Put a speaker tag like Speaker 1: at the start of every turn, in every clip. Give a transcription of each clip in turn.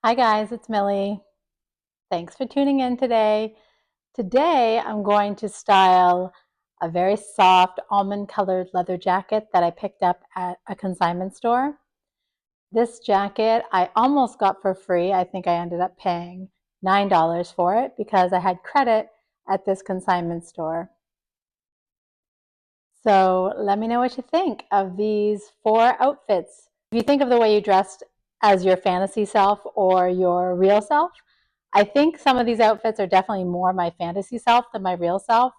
Speaker 1: Hi guys, it's Millie. Thanks for tuning in today. Today I'm going to style a very soft almond-colored leather jacket that I picked up at a consignment store. This jacket I almost got for free. I think I ended up paying $9 for it because I had credit at this consignment store. So let me know what you think of these 4 outfits. If you think of the way you dressed as your fantasy self or your real self, I think some of these outfits are definitely more my fantasy self than my real self.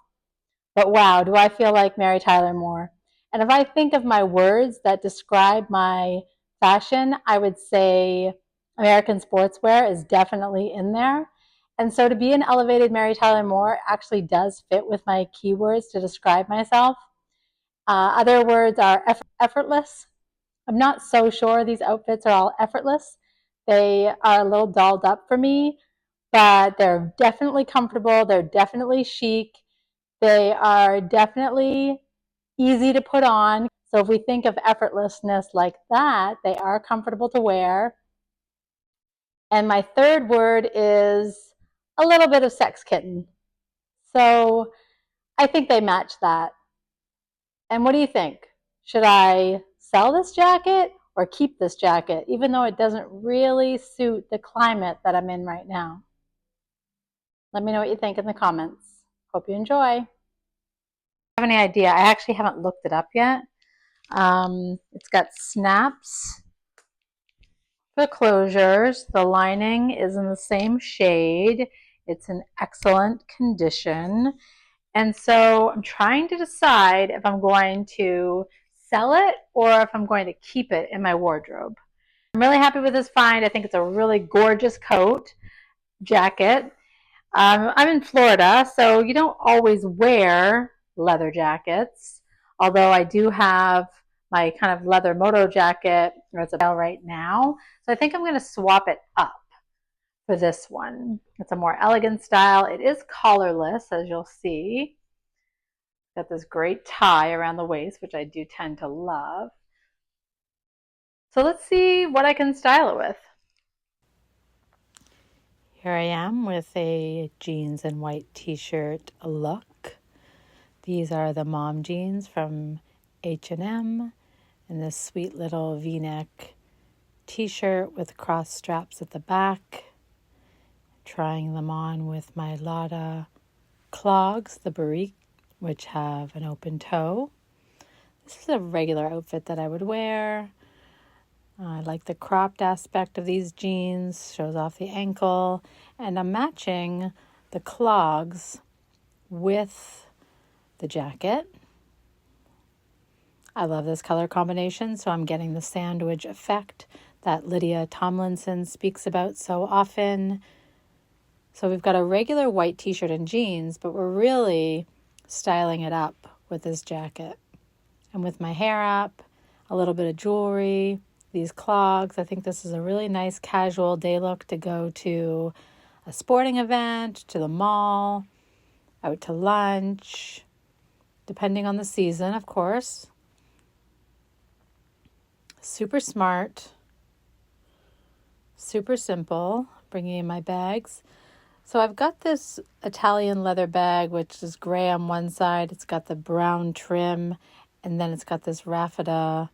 Speaker 1: But wow, do I feel like Mary Tyler Moore. And if I think of my words that describe my fashion, I would say American sportswear is definitely in there. And so to be an elevated Mary Tyler Moore actually does fit with my keywords to describe myself. Other words are effortless. I'm not so sure these outfits are all effortless. They are a little dolled up for me, but they're definitely comfortable. They're definitely chic. They are definitely easy to put on. So if we think of effortlessness like that, they are comfortable to wear. And my third word is a little bit of sex kitten. So I think they match that. And what do you think? Should I sell this jacket or keep this jacket, even though it doesn't really suit the climate that I'm in right now? Let me know what you think in the comments. Hope you enjoy. If you have any idea, I actually haven't looked it up yet. It's got snaps for closures. The lining is in the same shade. It's in excellent condition. And so I'm trying to decide if I'm going to sell it or if I'm going to keep it in my wardrobe. I'm really happy with this find. I think it's a really gorgeous coat, jacket. I'm in Florida, so you don't always wear leather jackets, although I do have my kind of leather moto jacket that's available right now. So I think I'm going to swap it up for this one. It's a more elegant style. It is collarless, as you'll see. Got this great tie around the waist, which I do tend to love. So let's see what I can style it with. Here I am with a jeans and white t-shirt look. These are the mom jeans from H&M and this sweet little v-neck t-shirt with cross straps at the back. Trying them on with my Lada clogs, the Barrique, which have an open toe. This is a regular outfit that I would wear. I like the cropped aspect of these jeans, shows off the ankle, and I'm matching the clogs with the jacket. I love this color combination, so I'm getting the sandwich effect that Lydia Tomlinson speaks about so often. So we've got a regular white t-shirt and jeans, but we're really styling it up with this jacket. And with my hair up, a little bit of jewelry, these clogs. I think this is a really nice casual day look to go to a sporting event, to the mall, out to lunch, depending on the season, of course. Super smart, super simple, bringing in my bags. So I've got this Italian leather bag, which is gray on one side. It's got the brown trim, and then it's got this raffia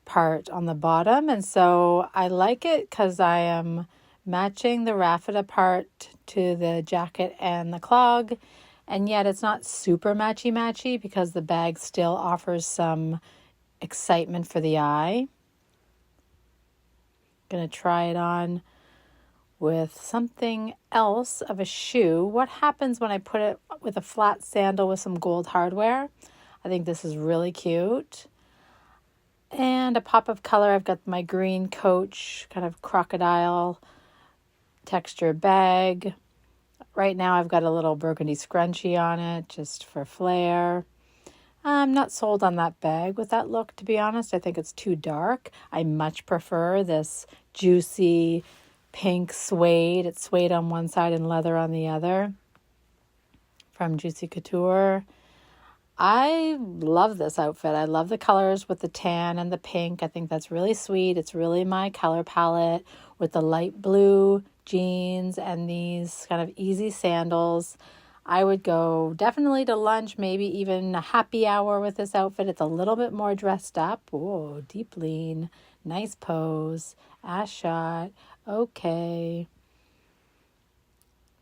Speaker 1: part on the bottom. And so I like it because I am matching the raffia part to the jacket and the clog. And yet it's not super matchy-matchy because the bag still offers some excitement for the eye. Going to try it on with something else of a shoe. What happens when I put it with a flat sandal with some gold hardware? I think this is really cute. And a pop of color. I've got my green Coach kind of crocodile texture bag. Right now I've got a little burgundy scrunchie on it just for flair. I'm not sold on that bag with that look, to be honest. I think it's too dark. I much prefer this juicy pink suede. It's suede on one side and leather on the other from Juicy Couture. I love this outfit. I love the colors with the tan and the pink. I think that's really sweet. It's really my color palette with the light blue jeans and these kind of easy sandals. I would go definitely to lunch, maybe even a happy hour with this outfit. It's a little bit more dressed up. Oh, deep lean, nice pose, ass shot. Okay.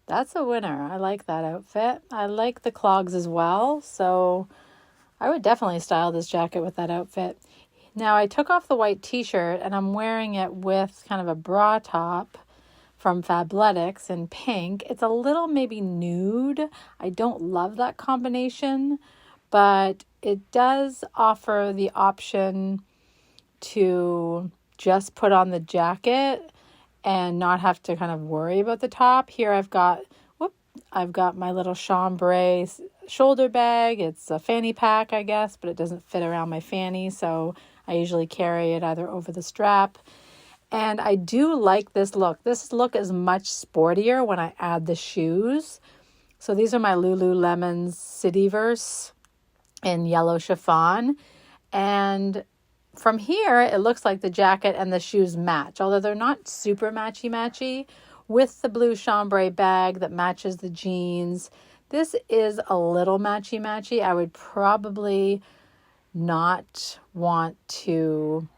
Speaker 1: That's a winner. I like that outfit. I like the clogs as well, so I would definitely style this jacket with that outfit. Now, I took off the white t-shirt and I'm wearing it with kind of a bra top from Fabletics in pink. It's a little maybe nude. I don't love that combination, but it does offer the option to just put on the jacket and not have to kind of worry about the top. Here I've got my little chambray shoulder bag. It's a fanny pack, I guess, but it doesn't fit around my fanny, so I usually carry it either over the strap. And I do like this look. This look is much sportier when I add the shoes. So these are my Lululemon's Cityverse in yellow chiffon. And from here, it looks like the jacket and the shoes match, although they're not super matchy-matchy. With the blue chambray bag that matches the jeans, this is a little matchy-matchy. I would probably not want to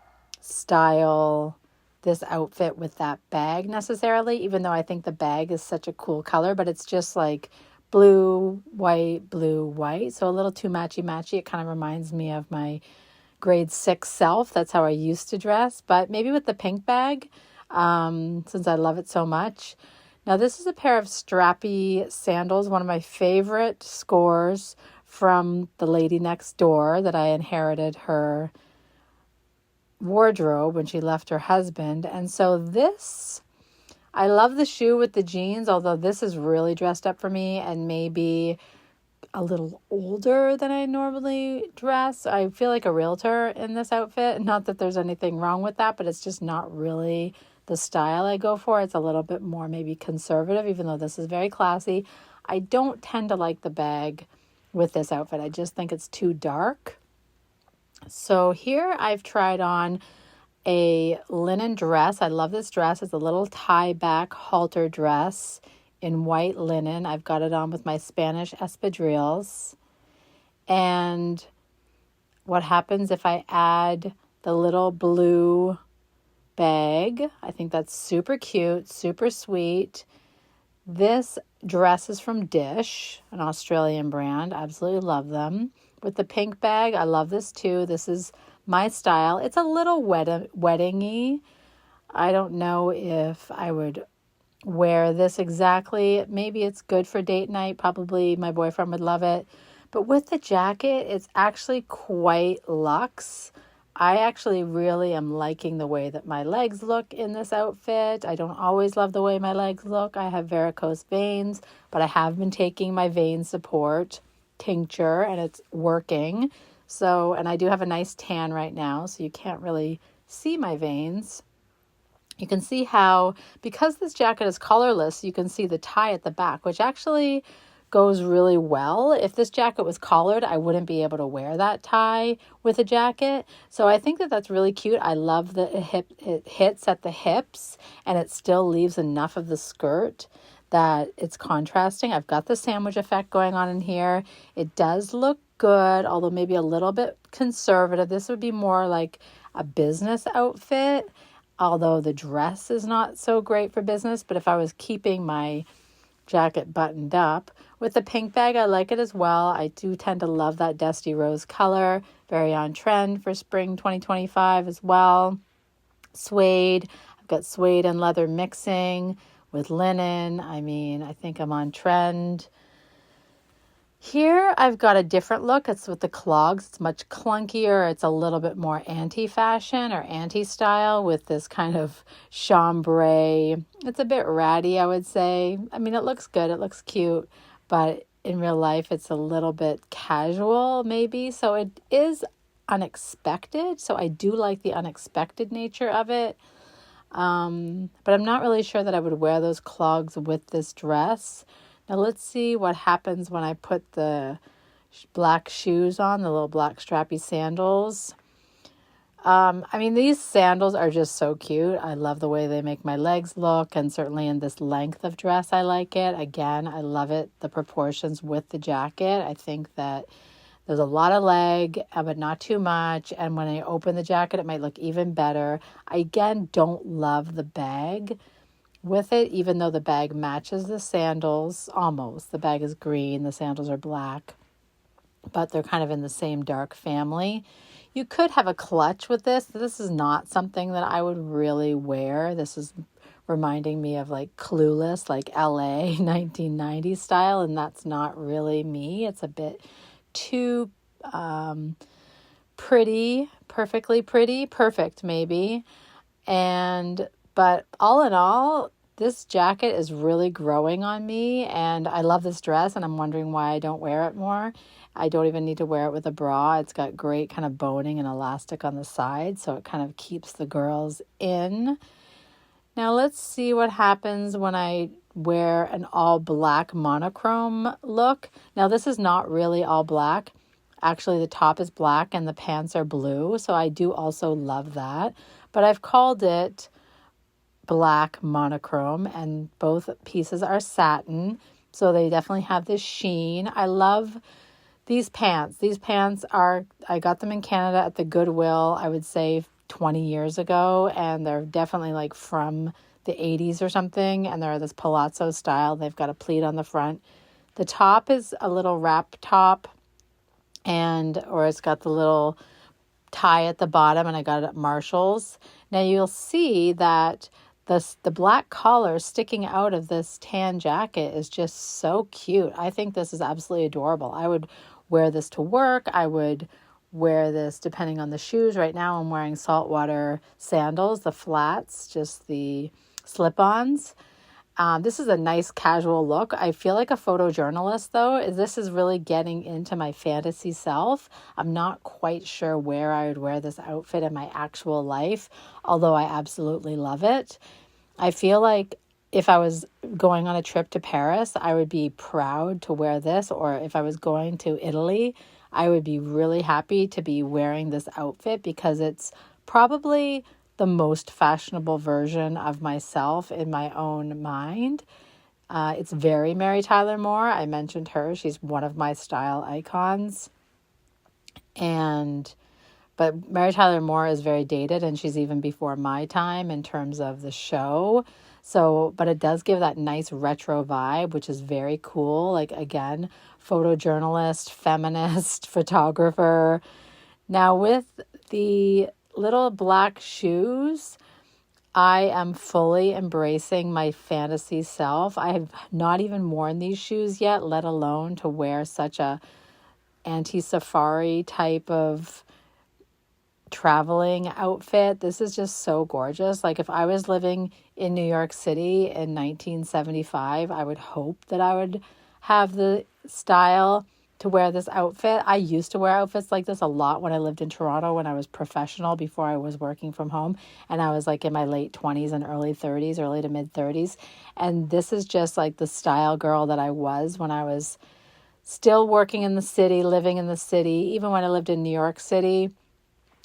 Speaker 1: style this outfit with that bag necessarily, even though I think the bag is such a cool color, but it's just like blue, white, so a little too matchy-matchy. It kind of reminds me of my grade 6 self. That's how I used to dress, but maybe with the pink bag, since I love it so much. Now, this is a pair of strappy sandals, one of my favorite scores from the lady next door that I inherited her wardrobe when she left her husband. And so this, I love the shoe with the jeans, although this is really dressed up for me and maybe a little older than I normally dress. I feel like a realtor in this outfit. Not that there's anything wrong with that, but it's just not really the style I go for. It's a little bit more maybe conservative, even though this is very classy. I don't tend to like the bag with this outfit. I just think it's too dark. So here I've tried on a linen dress. I love this dress. It's a little tie back halter dress in white linen. I've got it on with my Spanish espadrilles. And what happens if I add the little blue bag? I think that's super cute, super sweet. This dress is from Dish, an Australian brand. Absolutely love them. With the pink bag, I love this too. This is my style. It's a little wedding-y. I don't know if I would wear this exactly. Maybe it's good for date night. Probably my boyfriend would love it. But with the jacket, it's actually quite luxe. I actually really am liking the way that my legs look in this outfit. I don't always love the way my legs look. I have varicose veins, but I have been taking my vein support tincture and it's working. So, and I do have a nice tan right now, so you can't really see my veins. You can see how, because this jacket is collarless, you can see the tie at the back, which actually goes really well. If this jacket was collared, I wouldn't be able to wear that tie with a jacket. So I think that that's really cute. I love that it hits at the hips and it still leaves enough of the skirt that it's contrasting. I've got the sandwich effect going on in here. It does look good, although maybe a little bit conservative. This would be more like a business outfit, although the dress is not so great for business. But if I was keeping my jacket buttoned up with the pink bag, I like it as well. I do tend to love that dusty rose color, very on trend for spring 2025 as well. Suede, I've got suede and leather mixing with linen. I mean, I think I'm on trend. Here I've got a different look. It's with the clogs. It's much clunkier. It's a little bit more anti-fashion or anti-style with this kind of chambray. It's a bit ratty, I would say. I mean, it looks good. It looks cute. But in real life, it's a little bit casual, maybe. So it is unexpected. So I do like the unexpected nature of it. But I'm not really sure that I would wear those clogs with this dress. Now let's see what happens when I put the black shoes on, the little black strappy sandals. I mean, these sandals are just so cute. I love the way they make my legs look, and certainly in this length of dress, I like it. Again, I love it, the proportions with the jacket. I think that there's a lot of leg, but not too much. And when I open the jacket, it might look even better. I, again, don't love the bag with it, even though the bag matches the sandals almost. The bag is green, the sandals are black, but they're kind of in the same dark family. You could have a clutch with this. This is not something that I would really wear. This is reminding me of like Clueless, like LA 1990s style, and that's not really me. It's a bit too pretty, perfectly pretty, perfect maybe. But all in all, this jacket is really growing on me, and I love this dress, and I'm wondering why I don't wear it more. I don't even need to wear it with a bra. It's got great kind of boning and elastic on the side, so it kind of keeps the girls in. Now let's see what happens when I wear an all black monochrome look. Now this is not really all black. Actually, the top is black and the pants are blue, so I do also love that. But I've called it black monochrome, and both pieces are satin, so they definitely have this sheen. I love these pants. These pants I got them in Canada at the Goodwill, I would say 20 years ago, and they're definitely like from the 80s or something, and they're this palazzo style. They've got a pleat on the front. The top is a little wrap top, or it's got the little tie at the bottom, and I got it at Marshall's. Now you'll see that the black collar sticking out of this tan jacket is just so cute. I think this is absolutely adorable. I would wear this to work. I would wear this depending on the shoes. Right now I'm wearing saltwater sandals, the flats, just the slip-ons. This is a nice casual look. I feel like a photojournalist though. This is really getting into my fantasy self. I'm not quite sure where I would wear this outfit in my actual life, although I absolutely love it. I feel like if I was going on a trip to Paris, I would be proud to wear this, or if I was going to Italy, I would be really happy to be wearing this outfit because it's probably the most fashionable version of myself in my own mind. It's very Mary Tyler Moore. I mentioned her. She's one of my style icons. But Mary Tyler Moore is very dated, and she's even before my time in terms of the show. So, but it does give that nice retro vibe, which is very cool. Like, again, photojournalist, feminist, photographer. Now with the little black shoes, I am fully embracing my fantasy self. I have not even worn these shoes yet, let alone to wear such a anti-safari type of traveling outfit. This is just so gorgeous. Like if I was living in New York City in 1975, I would hope that I would have the style to wear this outfit. I used to wear outfits like this a lot when I lived in Toronto, when I was professional, before I was working from home, and I was like in my late 20s and early 30s, early to mid 30s. And this is just like the style girl that I was when I was still working in the city, living in the city, even when I lived in New York City.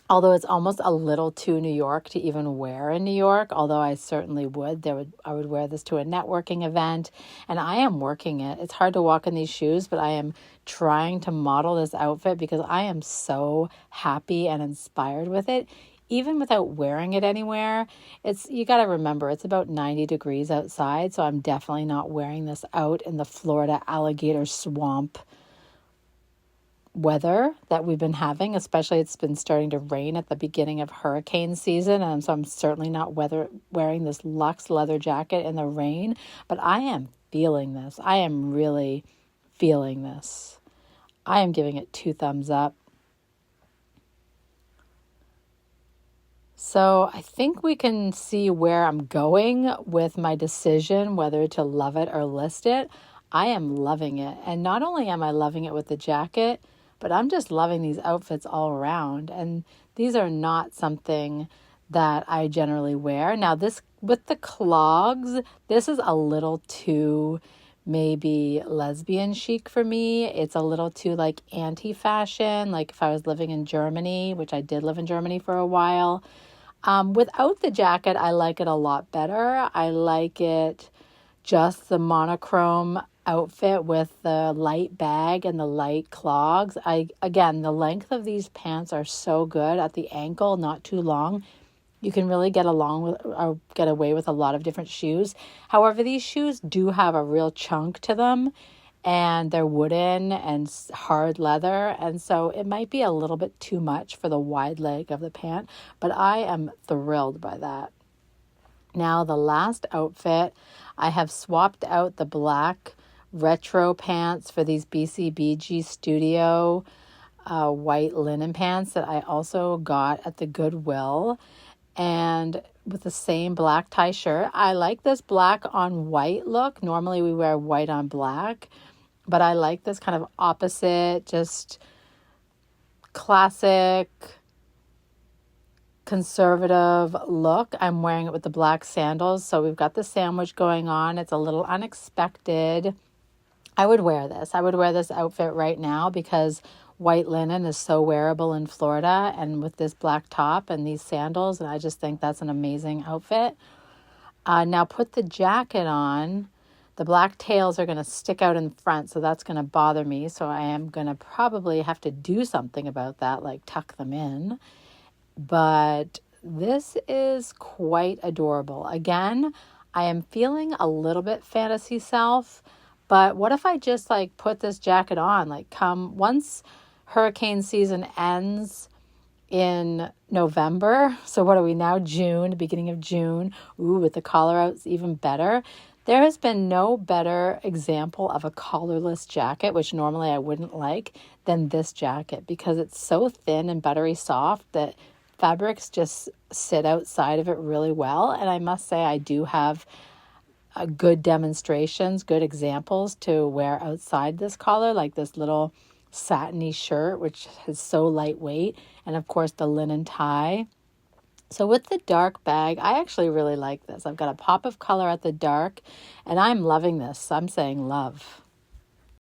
Speaker 1: Although it's almost a little too New York to even wear in New York, although I certainly would. I would wear this to a networking event, and I am working it. It's hard to walk in these shoes, but I am trying to model this outfit because I am so happy and inspired with it, even without wearing it anywhere. You got to remember, it's about 90 degrees outside, so I'm definitely not wearing this out in the Florida alligator swamp weather that we've been having, especially it's been starting to rain at the beginning of hurricane season, and so I'm certainly not wearing this luxe leather jacket in the rain, but I am feeling this. I am really feeling this. I am giving it 2 thumbs up. So I think we can see where I'm going with my decision whether to love it or list it. I am loving it, and not only am I loving it with the jacket, but I'm just loving these outfits all around. And these are not something that I generally wear. Now this, with the clogs, this is a little too maybe lesbian chic for me. It's a little too like anti-fashion, like if I was living in Germany, which I did live in Germany for a while. Without the jacket, I like it a lot better. I like it just the monochrome outfit with the light bag and the light clogs. Again, the length of these pants are so good at the ankle, not too long. You can really get along with or get away with a lot of different shoes. However, these shoes do have a real chunk to them, and they're wooden and hard leather, and so it might be a little bit too much for the wide leg of the pant, but I am thrilled by that. Now, the last outfit, I have swapped out the black retro pants for these BCBG Studio white linen pants that I also got at the Goodwill, and with the same black tie shirt. I like this black on white look. Normally we wear white on black, but I like this kind of opposite, just classic conservative look. I'm wearing it with the black sandals. So we've got the sandwich going on. It's a little unexpected. I would wear this. I would wear this outfit right now because white linen is so wearable in Florida, and with this black top and these sandals, and I just think that's an amazing outfit. Now put the jacket on. The black tails are going to stick out in front, so that's going to bother me. So I am going to probably have to do something about that, like tuck them in. But this is quite adorable. Again, I am feeling a little bit fantasy self, but what if I just like put this jacket on, like come once hurricane season ends in November. So what are we now? June, beginning of June. Ooh, with the collar out, it's even better. There has been no better example of a collarless jacket, which normally I wouldn't like, than this jacket because it's so thin and buttery soft that fabrics just sit outside of it really well. And I must say I do have good demonstrations, good examples to wear outside this collar, like this little satiny shirt, which is so lightweight, and of course the linen tie. So with the dark bag, I actually really like this. I've got a pop of color at the dark, and I'm loving this. I'm saying love.